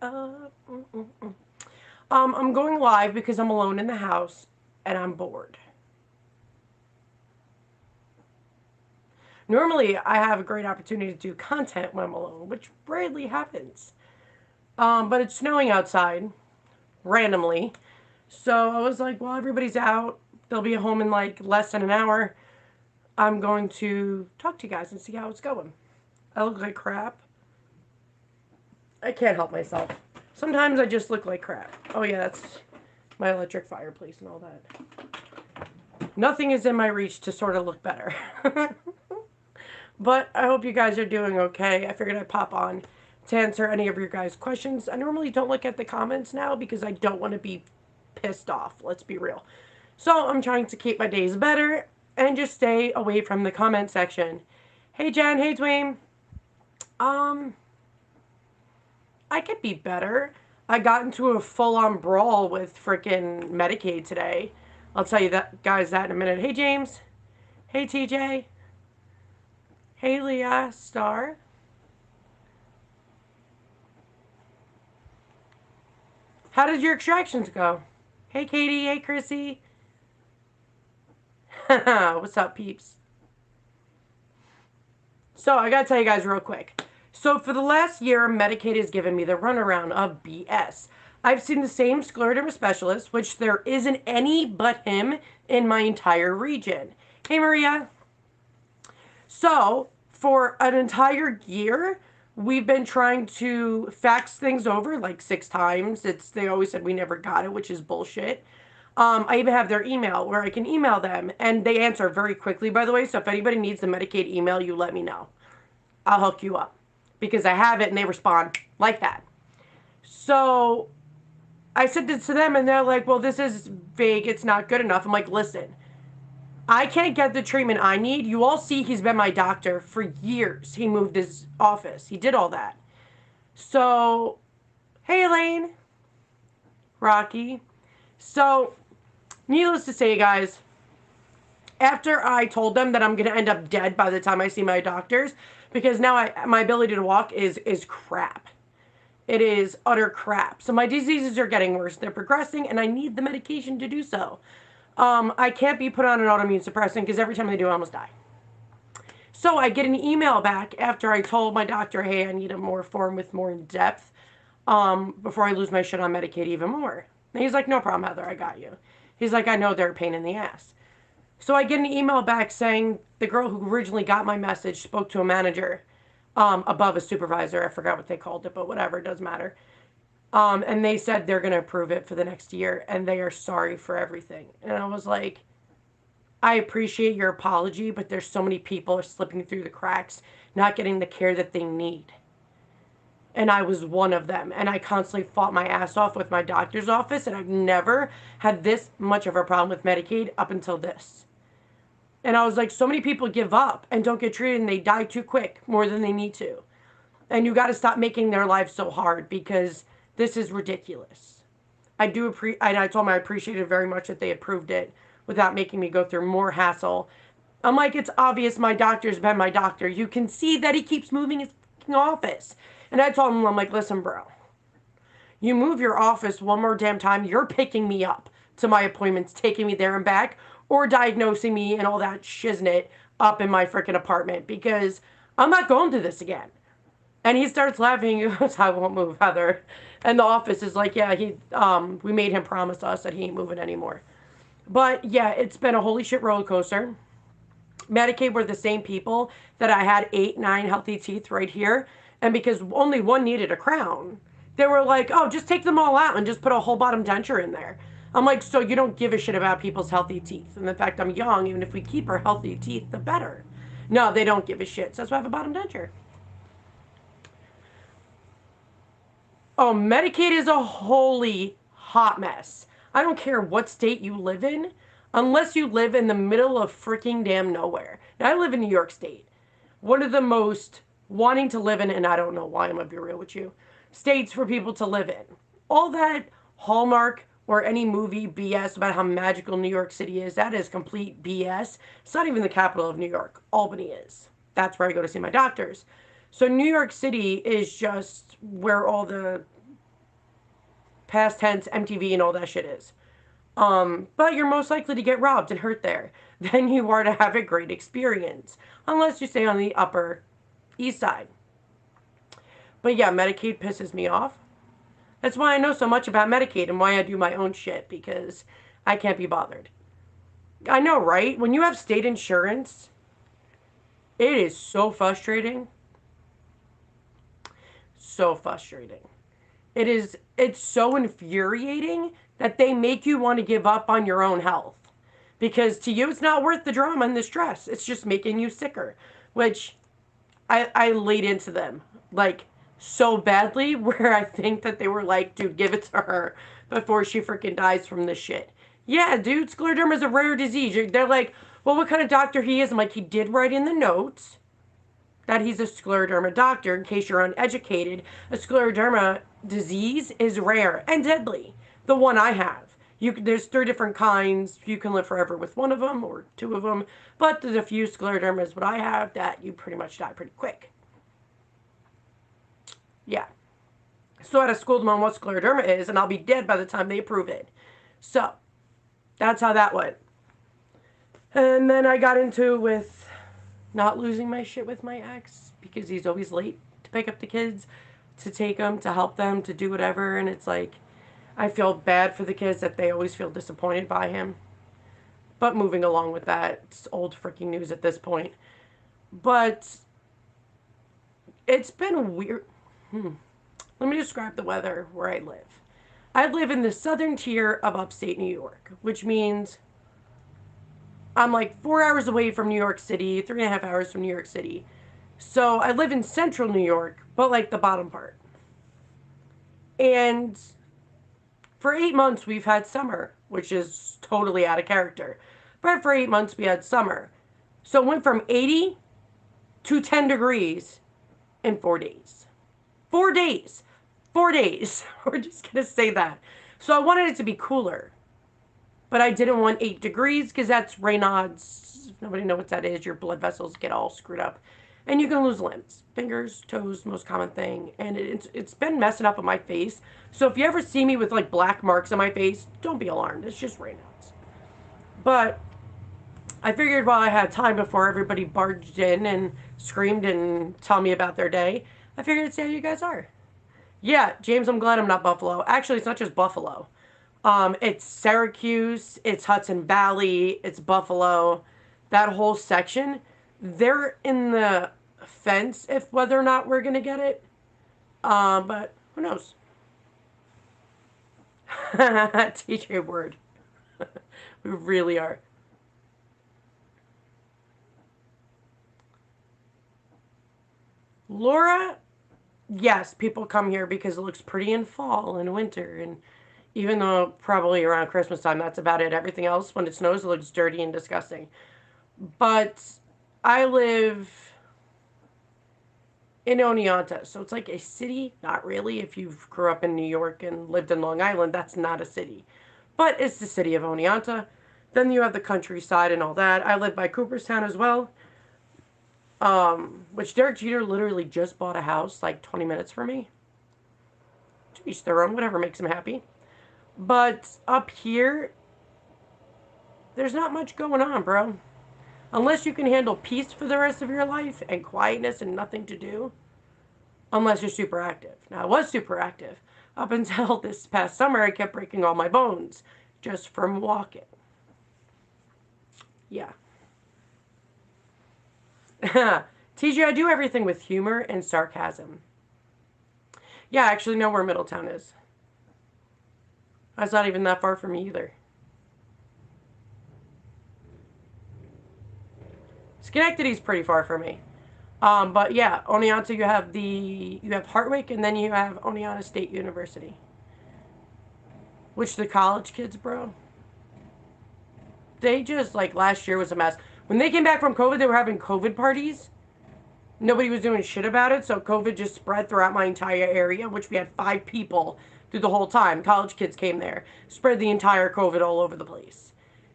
Mm, mm, mm. I'm going live because I'm alone in the house and I'm bored. Normally, I have a great opportunity to do content when I'm alone, which rarely happens. But it's snowing outside randomly. So I was like, well, everybody's out. They'll be home in like less than an hour. I'm going to talk to you guys and see how it's going. I look like crap. I can't help myself. Sometimes I just look like crap. Oh, yeah, that's my electric fireplace and all that. Nothing is in my reach to sort of look better. But I hope you guys are doing okay. I figured I'd pop on to answer any of your guys' questions. I normally don't look at the comments now because I don't want to be pissed off. Let's be real. So I'm trying to keep my days better and just stay away from the comment section. Hey Jen, hey Dwayne. Um, I could be better. I got into a full-on brawl with freaking Medicaid today. I'll tell you that guys that in a minute. Hey James. Hey TJ. Hey Leah Star. How did your extractions go? Hey Katie. Hey Chrissy. What's up, peeps? So I gotta tell you guys real quick. So for the last year, Medicaid has given me the runaround of BS. I've seen the same scleroderma specialist, which there isn't any but him in my entire region. Hey Maria. So for an entire year, we've been trying to fax things over like 6 times. They always said we never got it, which is bullshit. I even have their email where I can email them, and they answer very quickly, by the way. So if anybody needs the Medicaid email, you let me know. I'll hook you up because I have it and they respond like that. So I sent it to them, and they're like, well, this is vague. It's not good enough. I'm like, listen, I can't get the treatment I need. You all see he's been my doctor for years. He moved his office, he did all that. So, hey, Elaine, Rocky. So, needless to say, guys, after I told them that I'm going to end up dead by the time I see my doctors, because now my ability to walk is crap. It is utter crap. So my diseases are getting worse. They're progressing, and I need the medication to do so. I can't be put on an autoimmune suppressant because every time I do, I almost die. So I get an email back after I told my doctor, hey, I need a more form with more in depth before I lose my shit on Medicaid even more. And he's like, no problem, Heather, I got you. He's like, I know they're a pain in the ass. So I get an email back saying the girl who originally got my message spoke to a manager above a supervisor. I forgot what they called it, but whatever, it doesn't matter. And they said they're going to approve it for the next year and they are sorry for everything. And I was like, I appreciate your apology, but there's so many people are slipping through the cracks, not getting the care that they need. And I was one of them. And I constantly fought my ass off with my doctor's office, and I've never had this much of a problem with Medicaid up until this. And I was like, so many people give up and don't get treated and they die too quick, more than they need to. And you got to stop making their lives so hard because this is ridiculous. I told them I appreciated very much that they approved it without making me go through more hassle. I'm like, it's obvious my doctor's been my doctor. You can see that he keeps moving his office. And I told him, I'm like, listen, bro, you move your office one more damn time, you're picking me up to my appointments, taking me there and back, or diagnosing me and all that shiznit up in my freaking apartment because I'm not going through this again. And he starts laughing. He goes, I won't move, Heather. And the office is like, yeah, we made him promise us that he ain't moving anymore. But yeah, it's been a holy shit roller coaster. Medicaid were the same people that I had 8, 9 healthy teeth right here. And because only one needed a crown, they were like, oh, just take them all out and just put a whole bottom denture in there. I'm like, so you don't give a shit about people's healthy teeth. And the fact I'm young, even if we keep our healthy teeth, the better. No, they don't give a shit. So that's why I have a bottom denture. Oh, Medicaid is a holy hot mess. I don't care what state you live in, unless you live in the middle of freaking damn nowhere. Now, I live in New York State, one of the most wanting to live in, and I don't know why, I'm gonna be real with you, states for people to live in. All that Hallmark or any movie BS about how magical New York City is, that is complete BS. It's not even the capital of New York. Albany is. That's where I go to see my doctors. So New York City is just where all the past tense, MTV, and all that shit is. But you're most likely to get robbed and hurt there than you are to have a great experience, unless you stay on the Upper East Side. But yeah, Medicaid pisses me off. That's why I know so much about Medicaid and why I do my own shit, because I can't be bothered. I know, right? When you have state insurance, it is so frustrating. So frustrating. It's so infuriating that they make you want to give up on your own health. Because to you, it's not worth the drama and the stress. It's just making you sicker, which I laid into them, like, so badly, where I think that they were like, dude, give it to her before she freaking dies from this shit. Yeah, dude, scleroderma is a rare disease. They're like, well, what kind of doctor he is? I'm like, he did write in the notes that he's a scleroderma doctor. In case you're uneducated, a scleroderma disease is rare and deadly. The one I have. There's 3 different kinds. You can live forever with one of them or 2 of them. But there's a few sclerodermas, what I have, that you pretty much die pretty quick. Yeah. So I had to school them on what scleroderma is, and I'll be dead by the time they approve it. So, that's how that went. And then I got into with not losing my shit with my ex, because he's always late to pick up the kids, to take them, to help them, to do whatever, and it's like, I feel bad for the kids that they always feel disappointed by him. But moving along with that, it's old freaking news at this point. But it's been weird. Let me describe the weather where I live. I live in the southern tier of upstate New York, which means I'm like 4 hours away from New York City, 3.5 hours from New York City. So I live in central New York, but like the bottom part. And for 8 months, we've had summer, which is totally out of character. But for 8 months, we had summer. So it went from 80 to 10 degrees in 4 days. 4 days. 4 days. We're just going to say that. So I wanted it to be cooler. But I didn't want 8 degrees because that's Raynaud's. If nobody knows what that is, your blood vessels get all screwed up. And you can lose limbs. Fingers, toes, most common thing. And it's been messing up on my face. So if you ever see me with like black marks on my face, don't be alarmed. It's just Raynaud's. But I figured while I had time before everybody barged in and screamed and told me about their day, I figured I'd see how you guys are. Yeah, James, I'm glad I'm not Buffalo. Actually, it's not just Buffalo. It's Syracuse, it's Hudson Valley, it's Buffalo. That whole section, they're in the fence if whether or not we're going to get it. But who knows? TJ word. We really are. Laura, yes, people come here because it looks pretty in fall and winter, and even though probably around Christmas time, that's about it. Everything else, when it snows, it looks dirty and disgusting. But I live in Oneonta, so it's like a city. Not really. If you grew up in New York and lived in Long Island, that's not a city. But it's the city of Oneonta. Then you have the countryside and all that. I live by Cooperstown as well. Which Derek Jeter literally just bought a house like 20 minutes from me. To each their own, whatever makes him happy. But up here, there's not much going on, bro. Unless you can handle peace for the rest of your life and quietness and nothing to do. Unless you're super active. Now, I was super active. Up until this past summer, I kept breaking all my bones just from walking. Yeah. TJ, I do everything with humor and sarcasm. Yeah, I actually know where Middletown is. That's not even that far from me either. Schenectady's pretty far from me. But yeah, Oneonta, you have Hartwick, and then you have Oneonta State University. Which the college kids, bro, they just, like, last year was a mess. When they came back from COVID, they were having COVID parties. Nobody was doing shit about it, so COVID just spread throughout my entire area, which we had 5 people through the whole time. College kids came there. Spread the entire COVID all over the place.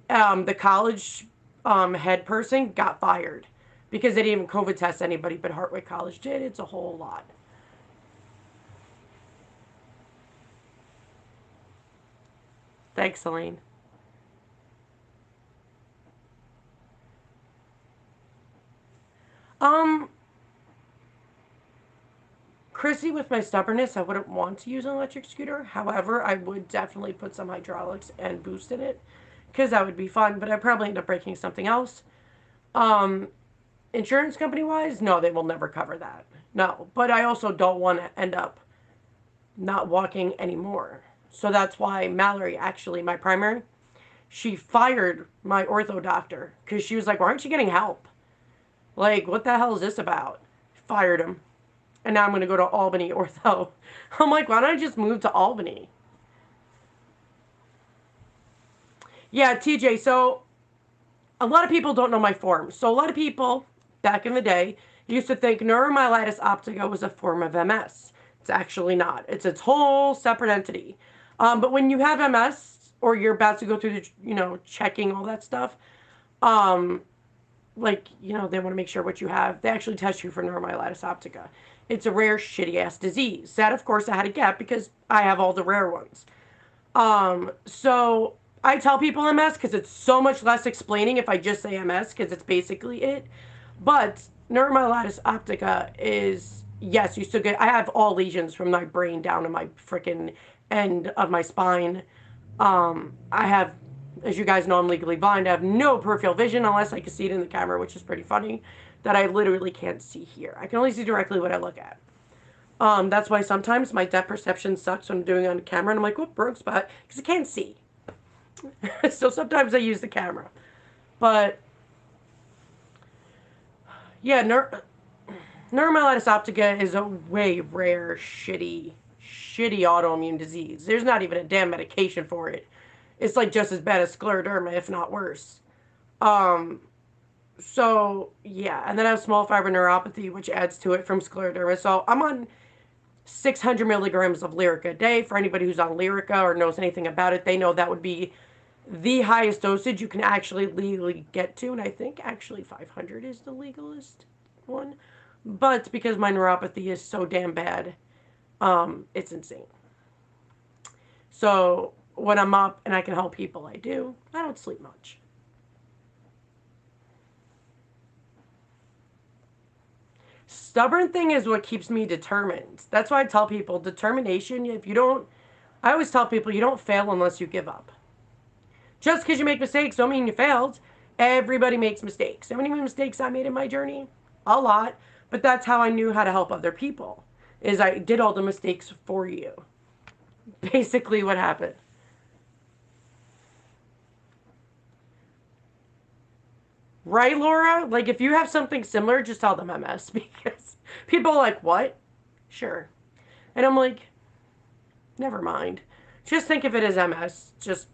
The college head person got fired because they didn't even COVID test anybody, but Hartwick College did. It's a whole lot. Thanks, Elaine. Um, Chrissy, with my stubbornness, I wouldn't want to use an electric scooter. However, I would definitely put some hydraulics and boost in it because that would be fun, but I'd probably end up breaking something else. Um, Insurance company wise, no, they will never cover that. No, but I also don't want to end up not walking anymore. So that's why Mallory, actually, my primary, she fired my ortho doctor because she was like, why aren't you getting help? Like, what the hell is this about? Fired him. And now I'm going to go to Albany ortho. I'm like, why don't I just move to Albany? Yeah, TJ, so a lot of people don't know my form. So a lot of people back in the day used to think neuromyelitis optica was a form of MS. It's actually not. It's its whole separate entity. But when you have MS or you're about to go through the, checking all that stuff, um, they want to make sure what you have. They actually test you for neuromyelitis optica. It's a rare, shitty-ass disease. That, of course, I had to get because I have all the rare ones. So I tell people MS because it's so much less explaining if I just say MS because it's basically it. But neuromyelitis optica is, yes, you still get, I have all lesions from my brain down to my freaking end of my spine. I have, as you guys know, I'm legally blind. I have no peripheral vision unless I can see it in the camera, which is pretty funny, that I literally can't see here. I can only see directly what I look at. That's why sometimes my depth perception sucks when I'm doing it on camera, and I'm like, whoop, broke spot, because I can't see. So sometimes I use the camera. But, yeah, neuromyelitis optica is a way rare, shitty autoimmune disease. There's not even a damn medication for it. It's like just as bad as scleroderma, if not worse. So, yeah, and then I have small fiber neuropathy, which adds to it from scleroderma. So I'm on 600 milligrams of Lyrica a day. For anybody who's on Lyrica or knows anything about it, they know that would be the highest dosage you can actually legally get to. And I think actually 500 is the legalist one. But because my neuropathy is so damn bad, it's insane. So when I'm up and I can help people, I do. I don't sleep much. Stubborn thing is what keeps me determined. That's why I tell people determination. I always tell people you don't fail unless you give up. Just because you make mistakes don't mean you failed. Everybody makes mistakes. How many mistakes I made in my journey? A lot. But that's how I knew how to help other people. Is I did all the mistakes for you. Basically what happened. Right, Laura? Like, if you have something similar, just tell them MS. Because people are like, what? Sure. And I'm like, never mind. Just think of it as MS. Just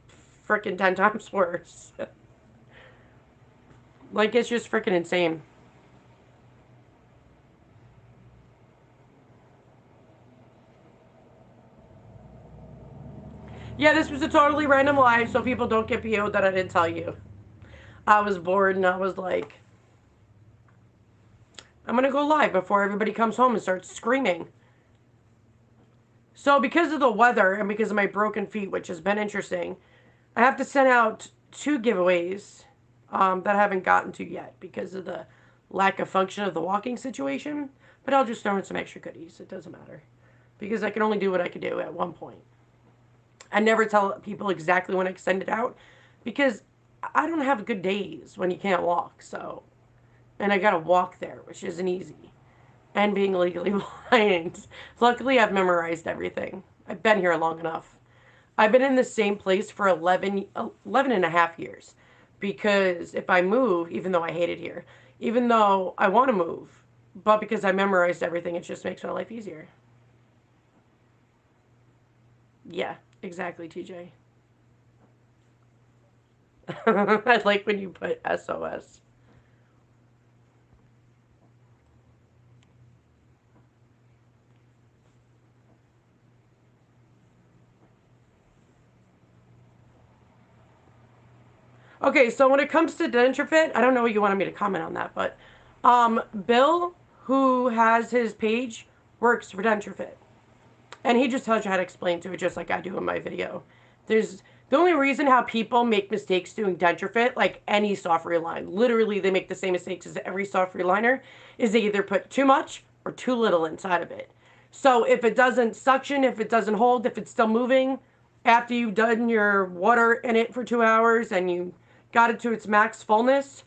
freaking 10 times worse. Like, it's just freaking insane. Yeah, this was a totally random live, so people don't get PO'd that I didn't tell you. I was bored and I was like, I'm going to go live before everybody comes home and starts screaming. So because of the weather and because of my broken feet, which has been interesting, I have to send out 2 giveaways that I haven't gotten to yet because of the lack of function of the walking situation. But I'll just throw in some extra goodies. It doesn't matter. Because I can only do what I can do at one point. I never tell people exactly when I send it out because I don't have good days when you can't walk. So, and I gotta walk there, which isn't easy. And being legally blind. Luckily, I've memorized everything. I've been here long enough. I've been in the same place for 11 and a half years. Because if I move, even though I hate it here, even though I want to move, but because I memorized everything, it just makes my life easier. Yeah, exactly, TJ. I like when you put SOS. Okay, so when it comes to DentureFit, I don't know what you wanted me to comment on that, but Bill, who has his page, works for DentureFit. And he just tells you how to explain to it just like I do in my video. The only reason how people make mistakes doing denture fit, like any soft reline, literally they make the same mistakes as every soft reliner, is they either put too much or too little inside of it. So if it doesn't suction, if it doesn't hold, if it's still moving, after you've done your water in it for 2 hours and you got it to its max fullness,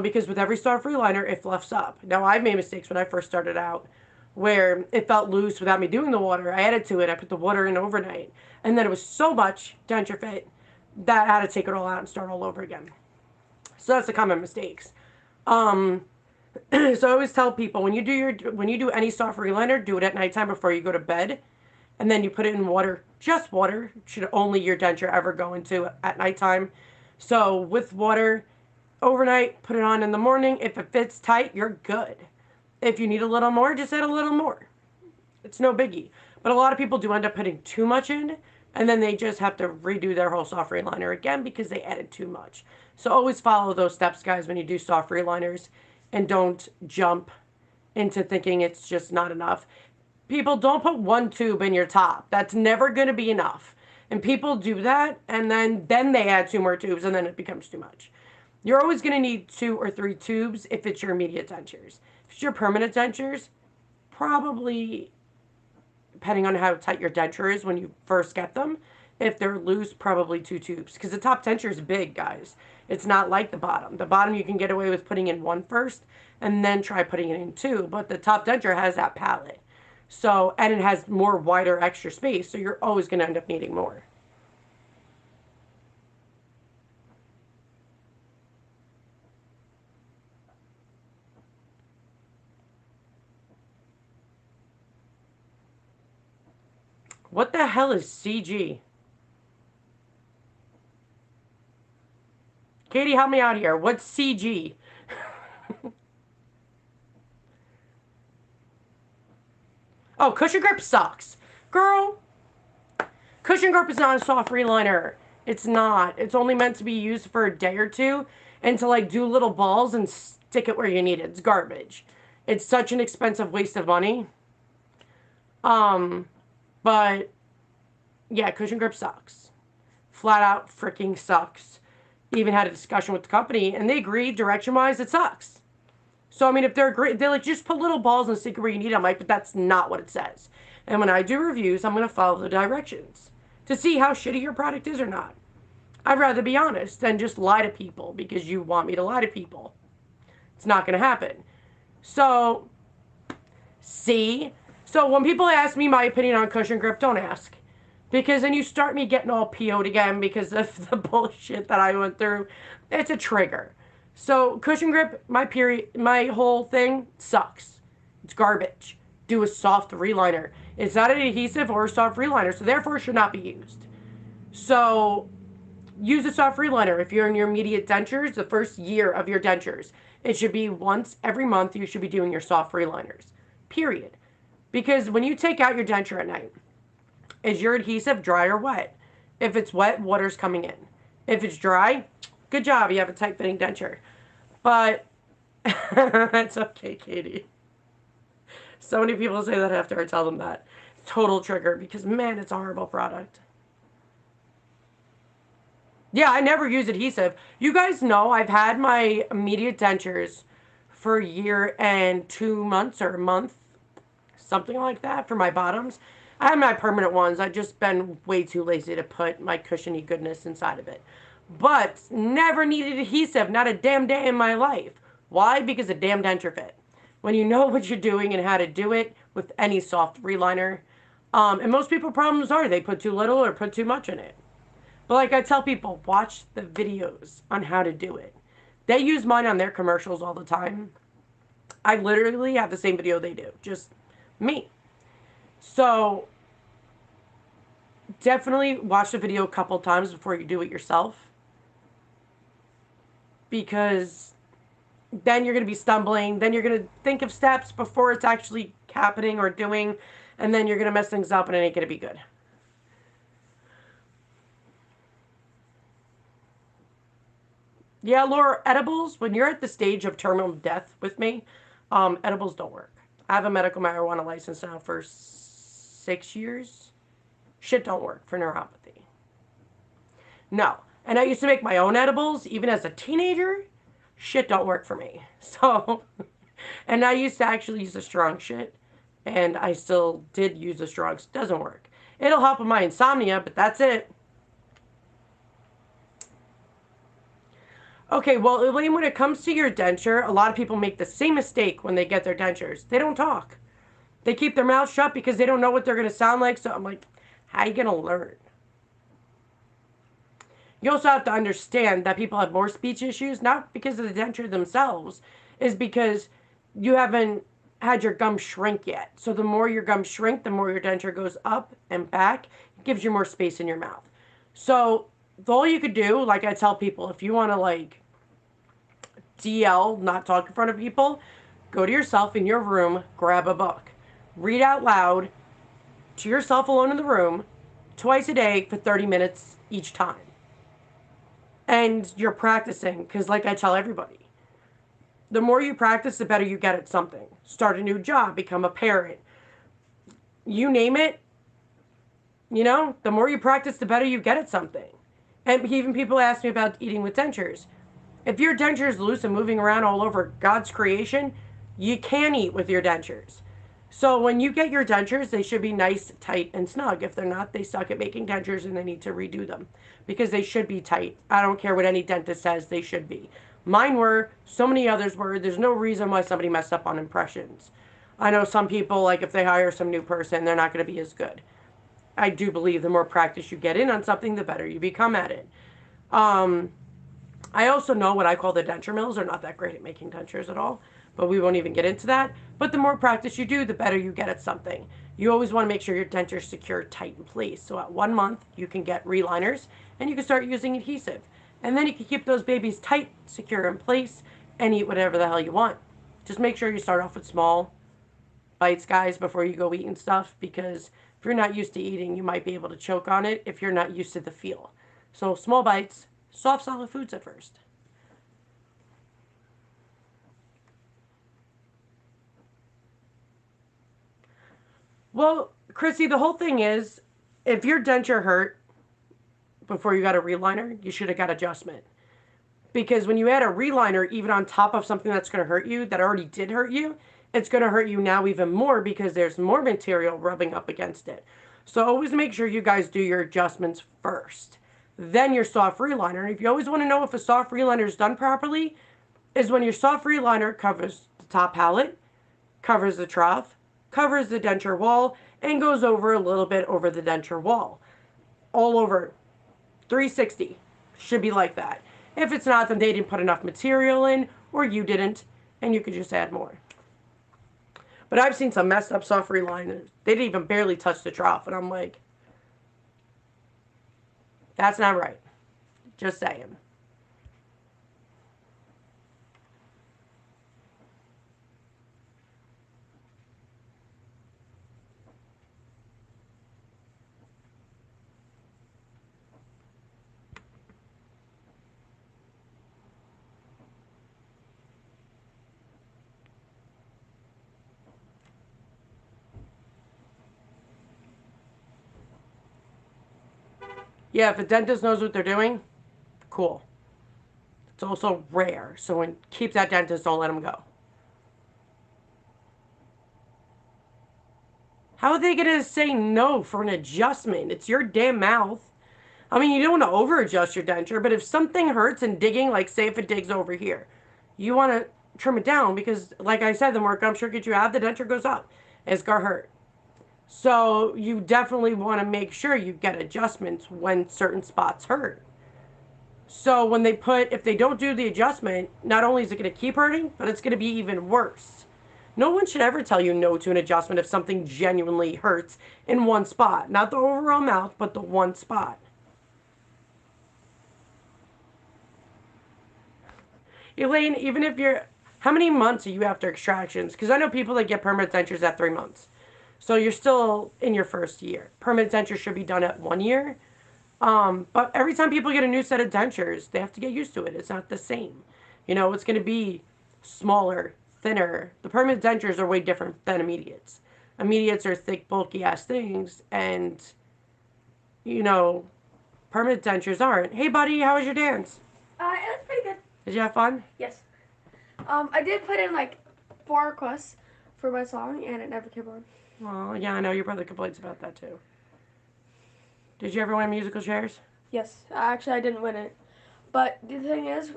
because with every soft reliner, it fluffs up. Now, I've made mistakes when I first started out where it felt loose without me doing the water. I added to it. I put the water in overnight. And then it was so much denture fit that I had to take it all out and start all over again. So that's the common mistakes. So I always tell people when you do any soft reliner, do it at nighttime before you go to bed. And then you put it in water, just water, should only your denture ever go into at nighttime. So with water, overnight, put it on in the morning. If it fits tight, you're good. If you need a little more, just add a little more. It's no biggie. But a lot of people do end up putting too much in, and then they just have to redo their whole soft reliner again because they added too much. So always follow those steps, guys, when you do soft reliners, and don't jump into thinking it's just not enough. People, don't put one tube in your top. That's never going to be enough. And people do that, and then they add 2 more tubes, and then it becomes too much. You're always going to need 2 or 3 tubes if it's your immediate dentures. If it's your permanent dentures, probably, depending on how tight your denture is when you first get them, if they're loose, probably 2 tubes. Because the top denture is big, guys. It's not like the bottom. The bottom you can get away with putting in 1 first, and then try putting it in 2. But the top denture has that palate. So, and it has more wider extra space, so you're always going to end up needing more. What the hell is CG? Katie, help me out here. What's CG? Oh, cushion grip sucks. Girl, cushion grip is not a soft reliner. It's not. It's only meant to be used for a day or two and to like do little balls and stick it where you need it. It's garbage. It's such an expensive waste of money. But yeah, cushion grip sucks. Flat out freaking sucks. Even had a discussion with the company and they agreed direction-wise it sucks. So, I mean, if they're great, they're like, just put little balls and stick it where you need them. Like, but that's not what it says. And when I do reviews, I'm going to follow the directions to see how shitty your product is or not. I'd rather be honest than just lie to people because you want me to lie to people. It's not going to happen. So, see? So, when people ask me my opinion on cushion grip, don't ask. Because then you start me getting all PO'd again because of the bullshit that I went through. It's a trigger. So, cushion grip, my whole thing sucks. It's garbage. Do a soft reliner. It's not an adhesive or a soft reliner, so therefore it should not be used. So, use a soft reliner if you're in your immediate dentures, the first year of your dentures. It should be once every month you should be doing your soft reliners. Period. Because when you take out your denture at night, is your adhesive dry or wet? If it's wet, water's coming in. If it's dry, good job, you have a tight-fitting denture. But, it's okay, Katie. So many people say that after I tell them that. Total trigger, because, man, it's a horrible product. Yeah, I never use adhesive. You guys know I've had my immediate dentures for a year and 2 months or a month, something like that, for my bottoms. I have my permanent ones. I've just been way too lazy to put my cushiony goodness inside of it. But never needed adhesive, not a damn day in my life. Why? Because of damn denture fit. When you know what you're doing and how to do it with any soft reliner. And most people problems are they put too little or put too much in it. But like I tell people, watch the videos on how to do it. They use mine on their commercials all the time. I literally have the same video they do, just me. So definitely watch the video a couple times before you do it yourself. Because then you're going to be stumbling. Then you're going to think of steps before it's actually happening or doing. And then you're going to mess things up and it ain't going to be good. Yeah, Laura, edibles, when you're at the stage of terminal death with me, edibles don't work. I have a medical marijuana license now for 6 years. Shit don't work for neuropathy. No. And I used to make my own edibles, even as a teenager. Shit don't work for me. So, and I used to actually use the strong shit. And I still did use the strong. Doesn't work. It'll help with my insomnia, but that's it. Okay, well, Elaine, when it comes to your denture, a lot of people make the same mistake when they get their dentures. They don't talk. They keep their mouth shut because they don't know what they're going to sound like. So I'm like, how are you going to learn? You also have to understand that people have more speech issues, not because of the denture themselves, is because you haven't had your gums shrink yet. So the more your gums shrink, the more your denture goes up and back. It gives you more space in your mouth. So all you could do, like I tell people, if you want to like DL, not talk in front of people, go to yourself in your room, grab a book, read out loud to yourself alone in the room twice a day for 30 minutes each time. And you're practicing, because like I tell everybody, the more you practice, the better you get at something. Start a new job, become a parent. You name it, you know, the more you practice, the better you get at something. And even people ask me about eating with dentures. If your denture is loose and moving around all over God's creation, you can eat with your dentures. So when you get your dentures, they should be nice, tight, and snug. If they're not, they suck at making dentures and they need to redo them because they should be tight. I don't care what any dentist says, they should be. Mine were, so many others were. There's no reason why somebody messed up on impressions. I know some people, like if they hire some new person, they're not going to be as good. I do believe the more practice you get in on something, the better you become at it. I also know what I call the denture mills are not that great at making dentures at all, but we won't even get into that. But the more practice you do, the better you get at something. You always want to make sure your denture is secure, tight in place. So at 1 month, you can get reliners and you can start using adhesive. And then you can keep those babies tight, secure in place, and eat whatever the hell you want. Just make sure you start off with small bites, guys, before you go eating stuff, because if you're not used to eating, you might be able to choke on it if you're not used to the feel. So small bites, soft, solid foods at first. Well, Chrissy, the whole thing is, if your denture hurt before you got a reliner, you should have got adjustment. Because when you add a reliner, even on top of something that's going to hurt you, that already did hurt you, it's going to hurt you now even more because there's more material rubbing up against it. So always make sure you guys do your adjustments first. Then your soft reliner. If you always want to know if a soft reliner is done properly, is when your soft reliner covers the top palate, covers the trough, covers the denture wall, and goes over a little bit over the denture wall. All over. 360. Should be like that. If it's not, then they didn't put enough material in, or you didn't, and you could just add more. But I've seen some messed up soft reliners. They didn't even barely touch the trough, and I'm like, that's not right. Just saying. Yeah, if a dentist knows what they're doing, cool. It's also rare, so when keep that dentist, don't let them go. How are they going to say no for an adjustment? It's your damn mouth. I mean, you don't want to over adjust your denture, but if something hurts and digging, like say if it digs over here, you want to trim it down because, like I said, the more gum shrinkage you have, the denture goes up. It's going to hurt. So you definitely want to make sure you get adjustments when certain spots hurt. So when they put, if they don't do the adjustment, not only is it going to keep hurting, but it's going to be even worse. No one should ever tell you no to an adjustment if something genuinely hurts in one spot. Not the overall mouth, but the one spot. Elaine, even if you're, how many months are you after extractions? Because I know people that get permanent dentures at 3 months. So you're still in your first year. Permanent dentures should be done at 1 year. But every time people get a new set of dentures, they have to get used to it. It's not the same. You know, it's going to be smaller, thinner. The permanent dentures are way different than immediates. Immediates are thick, bulky ass things. And, you know, permanent dentures aren't. Hey, buddy, how was your dance? It was pretty good. Did you have fun? Yes. I did put in like 4 requests for my song, and it never came on. Oh, yeah, I know your brother complains about that too. Did you ever win musical chairs? Yes. Actually, I didn't win it. But the thing is,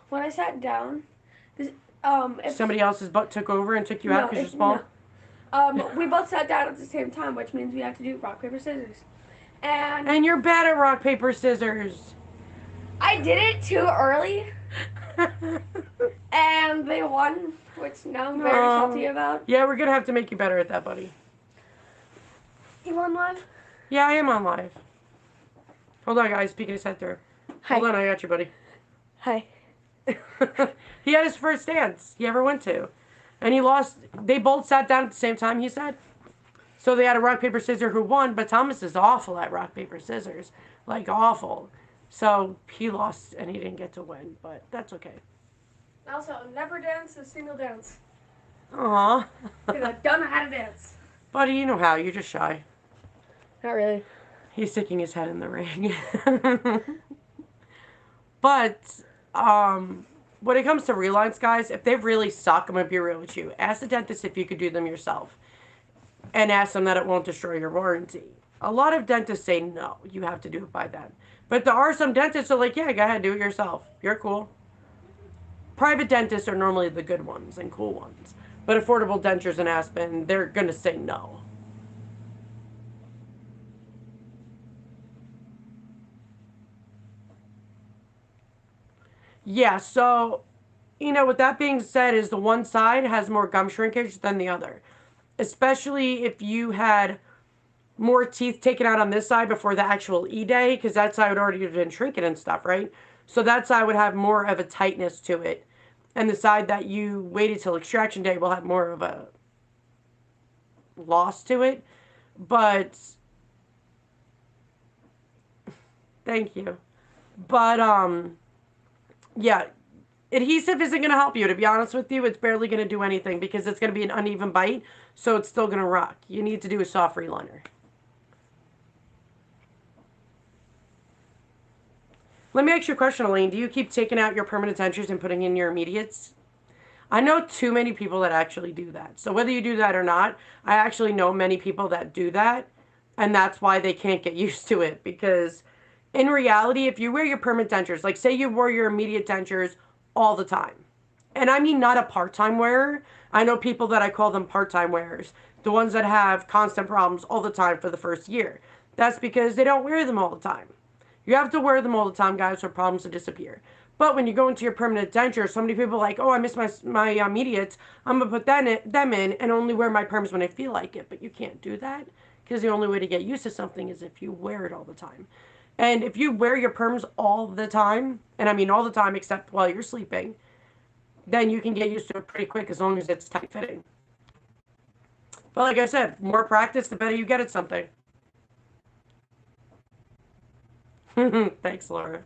when I sat down, if Somebody else's butt took over and took you out because you're small? No. We both sat down at the same time, which means we have to do rock, paper, scissors. And you're bad at rock, paper, scissors. I did it too early. And they won, which now I'm very salty about. Yeah, we're going to have to make you better at that, buddy. You on live? Yeah, I am on live. Hold on, guys. Peeking his head through. Hi. Hold on, I got you, buddy. Hi. He had his first dance he ever went to. And he lost. They both sat down at the same time, he said. So they had a rock, paper, scissors who won, but Thomas is awful at rock, paper, scissors. Like, awful. So he lost and he didn't get to win, but that's okay. Also, never dance a single dance. Aww. Because I don't know how to dance. Buddy, you know how. You're just shy. Not really. He's sticking his head in the ring. But, when it comes to relines, guys, if they really suck, I'm going to be real with you. Ask the dentist if you could do them yourself. And ask them that it won't destroy your warranty. A lot of dentists say no, you have to do it by them. But there are some dentists that are like, yeah, go ahead, do it yourself. You're cool. Private dentists are normally the good ones and cool ones. But Affordable Dentures in Aspen, they're going to say no. Yeah, so, with that being said, is the one side has more gum shrinkage than the other. Especially if you had more teeth taken out on this side before the actual E-Day, because that side would already have been shrinking and stuff, right? So that side would have more of a tightness to it. And the side that you waited till extraction day will have more of a loss to it. But, thank you. But, yeah, adhesive isn't going to help you. To be honest with you, it's barely going to do anything because it's going to be an uneven bite, so it's still going to rock. You need to do a soft reliner. Let me ask you a question, Elaine. Do you keep taking out your permanent dentures and putting in your immediates? I know too many people that actually do that. So whether you do that or not, I actually know many people that do that, and that's why they can't get used to it, because in reality, if you wear your permanent dentures, like say you wore your immediate dentures all the time, and I mean not a part-time wearer. I know people that I call them part-time wearers, the ones that have constant problems all the time for the first year. That's because they don't wear them all the time. You have to wear them all the time, guys, for problems to disappear. But when you go into your permanent denture, so many people are like, oh, I miss my immediates. I'm going to put them in and only wear my perms when I feel like it. But you can't do that, because the only way to get used to something is if you wear it all the time. And if you wear your perms all the time, and I mean all the time except while you're sleeping, then you can get used to it pretty quick as long as it's tight fitting. But like I said, more practice, the better you get at something. Thanks, Laura.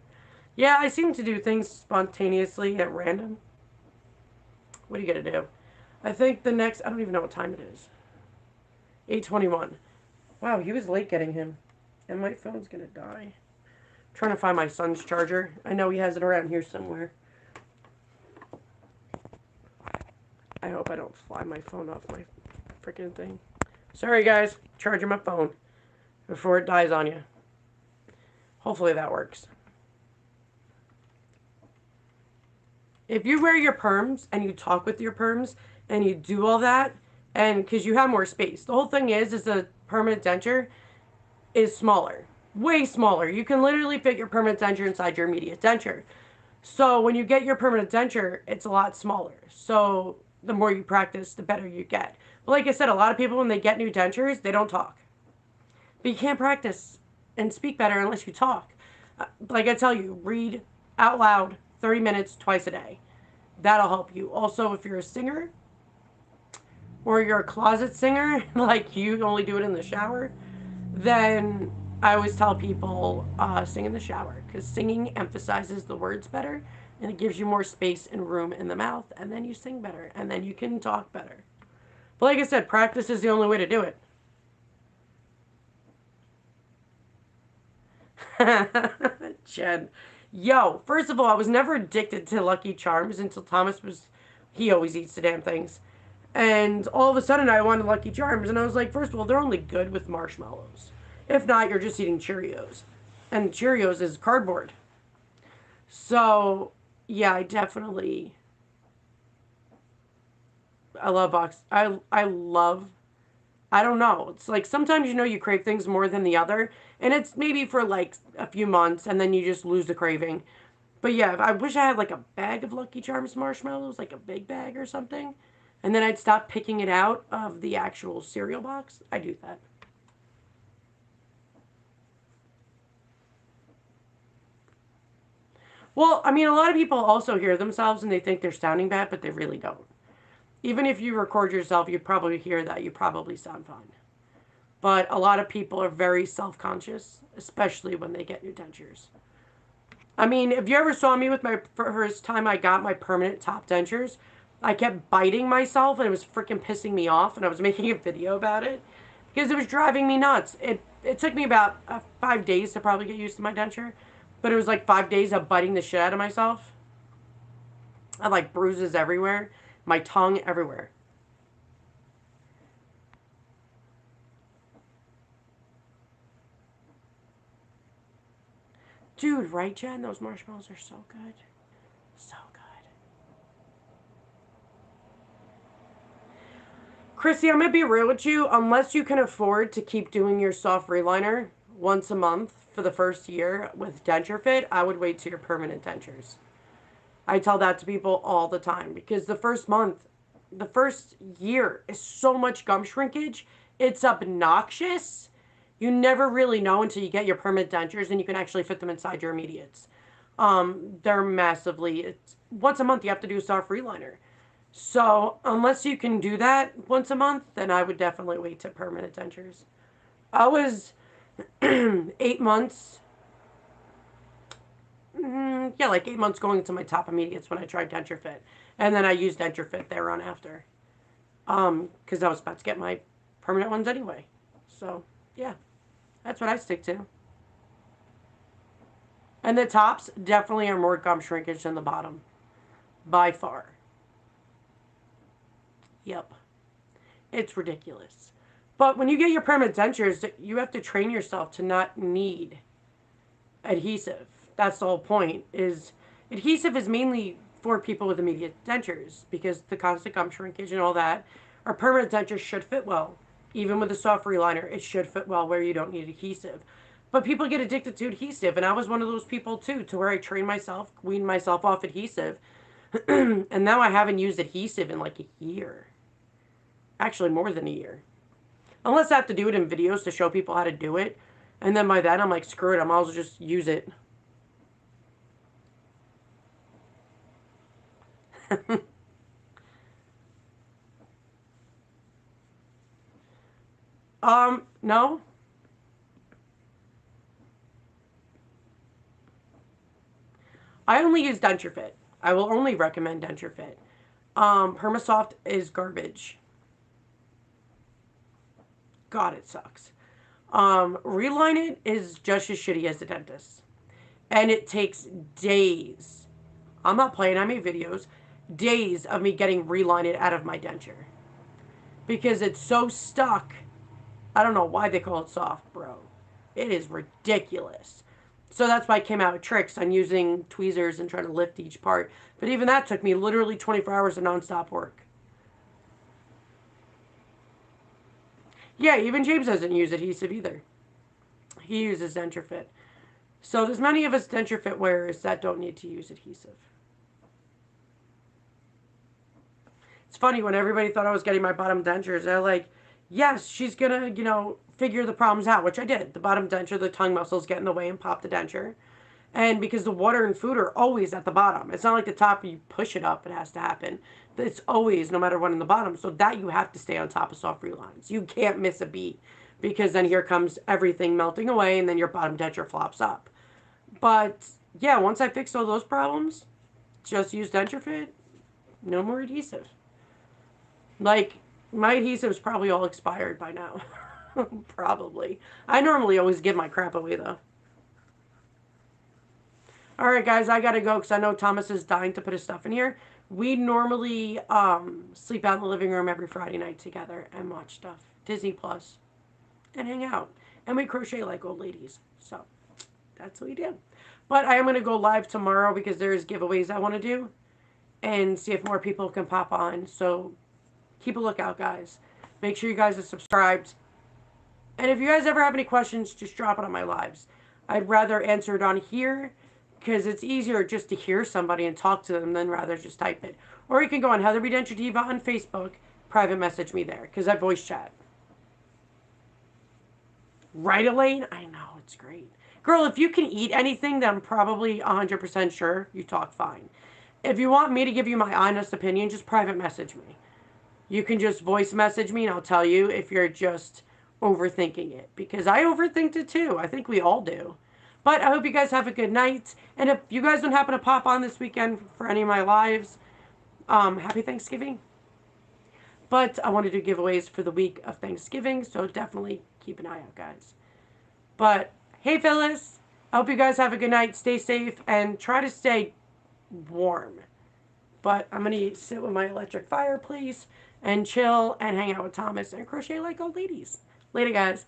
Yeah, I seem to do things spontaneously at random. What are you going to do? I think the next, I don't even know what time it is. 8:21. Wow, he was late getting him. And my phone's going to die. I'm trying to find my son's charger. I know he has it around here somewhere. I hope I don't fly my phone off my freaking thing. Sorry, guys. Charging my phone before it dies on you. Hopefully that works. If you wear your perms and you talk with your perms and you do all that, and because you have more space. The whole thing is the permanent denture is smaller. Way smaller. You can literally fit your permanent denture inside your immediate denture. So when you get your permanent denture, it's a lot smaller. So the more you practice, the better you get. But like I said, a lot of people, when they get new dentures, they don't talk. But you can't practice and speak better unless you talk. Like I tell you, read out loud 30 minutes twice a day. That'll help you. Also, if you're a singer or you're a closet singer, like you only do it in the shower, then I always tell people sing in the shower, because singing emphasizes the words better and it gives you more space and room in the mouth, and then you sing better and then you can talk better. But like I said, practice is the only way to do it. Jen. Yo, first of all, I was never addicted to Lucky Charms until Thomas was. He always eats the damn things. And all of a sudden, I wanted Lucky Charms. And I was like, first of all, they're only good with marshmallows. If not, you're just eating Cheerios. And Cheerios is cardboard. So, yeah, I definitely. I love box. I love. I don't know. It's like sometimes you crave things more than the other, and it's maybe for like a few months, and then you just lose the craving. But yeah, I wish I had like a bag of Lucky Charms marshmallows, like a big bag or something, and then I'd stop picking it out of the actual cereal box. I do that. Well, I mean, a lot of people also hear themselves and they think they're sounding bad, but they really don't. Even if you record yourself, you'd probably hear that. You probably sound fine. But a lot of people are very self conscious, especially when they get new dentures. I mean, if you ever saw me with my first time I got my permanent top dentures, I kept biting myself and it was freaking pissing me off, and I was making a video about it because it was driving me nuts. It took me about 5 days to probably get used to my denture, but it was like 5 days of biting the shit out of myself. I had like bruises everywhere, my tongue everywhere. Dude, right, Jen? Those marshmallows are so good. So good. Chrissy, I'm going to be real with you. Unless you can afford to keep doing your soft reliner once a month for the first year with Denture Fit, I would wait till your permanent dentures. I tell that to people all the time because the first year is so much gum shrinkage. It's obnoxious. You never really know until you get your permanent dentures and you can actually fit them inside your immediates. They're massively, once a month you have to do a soft reliner. So unless you can do that once a month, then I would definitely wait to permanent dentures. I was 8 months, yeah, like 8 months going into my top immediates when I tried Denture Fit. And then I used Denture Fit there on after. Because I was about to get my permanent ones anyway. So, yeah, that's what I stick to. And the tops definitely are more gum shrinkage than the bottom. By far. Yep. It's ridiculous. But when you get your permanent dentures, you have to train yourself to not need adhesive. That's the whole point. Is adhesive is mainly for people with immediate dentures because the constant gum shrinkage and all that. Our permanent dentures should fit well. Even with a soft reliner, it should fit well where you don't need adhesive. But people get addicted to adhesive, and I was one of those people too, to where I trained myself, weaned myself off adhesive, and now I haven't used adhesive in like a year. Actually, more than a year. Unless I have to do it in videos to show people how to do it. And then by then, I'm like, screw it, I might as well just use it. No. I only use Denture Fit. I will only recommend Denture Fit. Permasoft is garbage. God, it sucks. Reline It is just as shitty as the dentist. And it takes days. I'm not playing, I make videos. Days of me getting Reline It out of my denture. Because it's so stuck. I don't know why they call it soft, bro. It is ridiculous. So that's why I came out with tricks on using tweezers and trying to lift each part. But even that took me literally 24 hours of nonstop work. Yeah, even James doesn't use adhesive either. He uses Denture Fit. So there's many of us Denture Fit wearers that don't need to use adhesive. It's funny, when everybody thought I was getting my bottom dentures, they're like, yes, she's gonna, figure the problems out, which I did. The bottom denture, the tongue muscles get in the way and pop the denture. And because the water and food are always at the bottom. It's not like the top, you push it up, it has to happen. It's always, no matter what, in the bottom. So that you have to stay on top of soft relines. You can't miss a beat because then here comes everything melting away and then your bottom denture flops up. But yeah, once I fixed all those problems, just use Denture Fit, no more adhesive. Like, my adhesive's probably all expired by now. Probably. I normally always give my crap away, though. All right, guys, I got to go because I know Thomas is dying to put his stuff in here. We normally sleep out in the living room every Friday night together and watch stuff. Disney Plus. And hang out. And we crochet like old ladies. So, that's what we do. But I am going to go live tomorrow because there's giveaways I want to do. And see if more people can pop on. So, keep a lookout, guys. Make sure you guys are subscribed. And if you guys ever have any questions, just drop it on my lives. I'd rather answer it on here because it's easier just to hear somebody and talk to them than rather just type it. Or you can go on Heather B. Denture Diva on Facebook, private message me there because I voice chat. Right, Elaine? I know, it's great. Girl, if you can eat anything, then I'm probably 100% sure you talk fine. If you want me to give you my honest opinion, just private message me. You can just voice message me and I'll tell you if you're just overthinking it. Because I overthink it too. I think we all do. But I hope you guys have a good night. And if you guys don't happen to pop on this weekend for any of my lives, happy Thanksgiving. But I want to do giveaways for the week of Thanksgiving, so definitely keep an eye out, guys. But, hey, Phyllis, I hope you guys have a good night. Stay safe and try to stay warm. But I'm going to sit with my electric fireplace and chill and hang out with Thomas and crochet like old ladies. Later, guys.